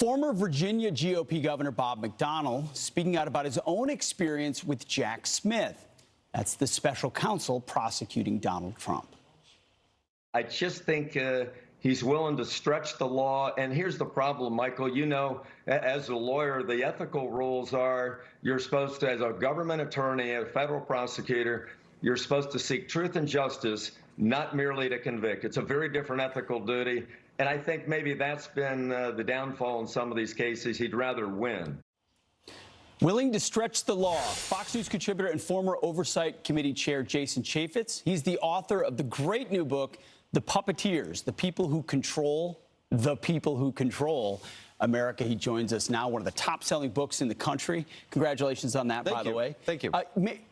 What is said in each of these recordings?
Former Virginia GOP Governor Bob McDonnell speaking out about his own experience with Jack Smith. That's the special counsel prosecuting Donald Trump. I just think he's willing to stretch the law. And here's the problem, Michael. You know, as a lawyer, the ethical rules are you're supposed to, as a government attorney, a federal prosecutor, you're supposed to seek truth and justice, not merely to convict. It's a very different ethical duty. And I think maybe that's been the downfall in some of these cases. He'd rather win. Willing to stretch the law. Fox News contributor and former Oversight Committee Chair Jason Chaffetz. He's the author of the great new book, The Puppeteers, The People Who Control America. He joins us now, one of the top-selling books in the country. Congratulations on that, by the way. Thank you.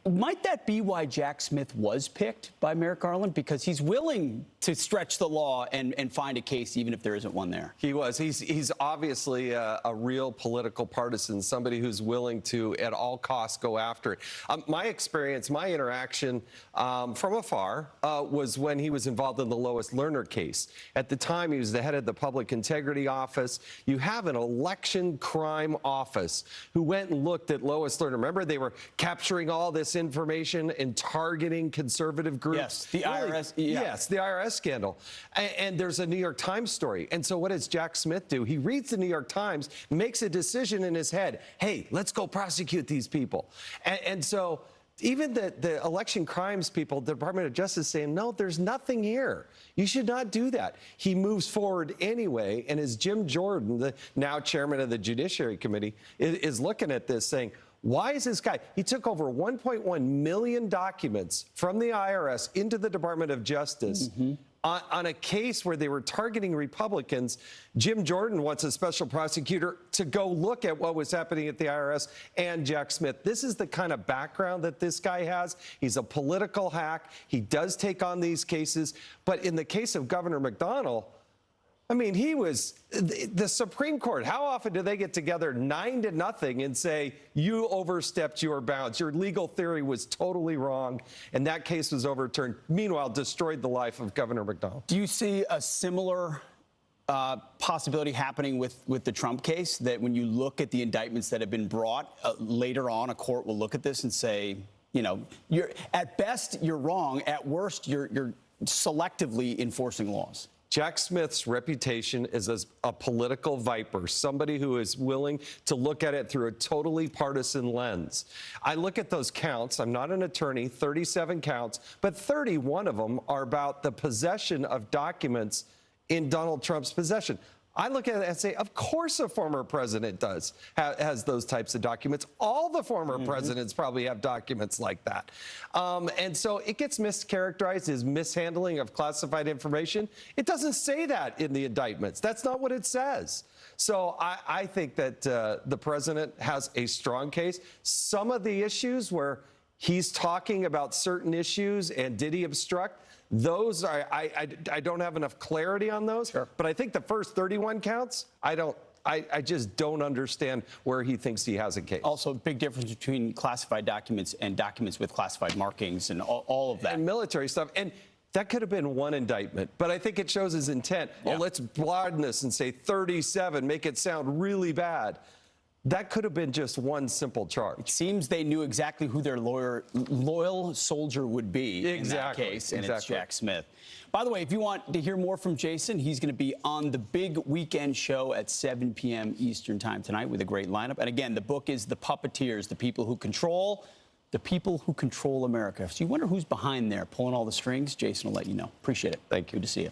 Might that be why Jack Smith was picked by Merrick Garland? Because he's willing to stretch the law and find a case, even if there isn't one there. He was. He's obviously a real political partisan, somebody who's willing to, at all costs, go after it. My experience, my interaction from afar was when he was involved in the Lois Lerner case. At the time, he was the head of the Public Integrity Office. You have an election crime office who went and looked at Lois Lerner. Remember, they were capturing all this information and targeting conservative groups. Yes, the IRS. Yeah. Yes, the IRS scandal. And there's a New York Times story. And so what does Jack Smith do? He reads the New York Times, makes a decision in his head. Hey, let's go prosecute these people. And so even the election crimes people, the Department of Justice saying, no, there's nothing here. You should not do that. He moves forward anyway. And as Jim Jordan, the now chairman of the Judiciary Committee, is looking at this saying, why is this guy? He took over 1.1 million documents from the IRS into the Department of Justice. On a case where they were targeting Republicans. Jim Jordan wants a special prosecutor to go look at what was happening at the IRS and Jack Smith. This is the kind of background that this guy has. He's a political hack. He does take on these cases. But in the case of Governor McDonnell, I mean, he was the Supreme Court. How often do they get together 9-0 and say, you overstepped your bounds? Your legal theory was totally wrong. And that case was overturned. Meanwhile, destroyed the life of Governor McDonnell. Do you see a similar possibility happening with the Trump case, that when you look at the indictments that have been brought, later on a court will look at this and say, you know, at best, you're wrong. At worst, you're selectively enforcing laws? Jack Smith's reputation is as a political viper, somebody who is willing to look at it through a totally partisan lens. I look at those counts. I'm not an attorney, 37 counts, but 31 of them are about the possession of documents in Donald Trump's possession. I look at it and say, of course a former president has those types of documents. All the former presidents probably have documents like that. And so it gets mischaracterized as mishandling of classified information. It doesn't say that in the indictments. That's not what it says. So I think that the president has a strong case. Some of the issues where he's talking about certain issues and did he obstruct, those are, I don't have enough clarity on those. Sure. But I think the first 31 counts, I just don't understand where he thinks he has a case. Also, big difference between classified documents and documents with classified markings and all of that. And military stuff. And that could have been one indictment, but I think it shows his intent. Yeah. Oh, let's broaden this and say 37, make it sound really bad. That could have been just one simple charge. It seems they knew exactly who their loyal soldier would be in that case, and it's Jack Smith. By the way, if you want to hear more from Jason, he's going to be on the big weekend show at 7 p.m. Eastern time tonight with a great lineup. And again, the book is The Puppeteers, The People Who Control America. So you wonder who's behind there, pulling all the strings? Jason will let you know. Appreciate it. Thank you. Good to see you.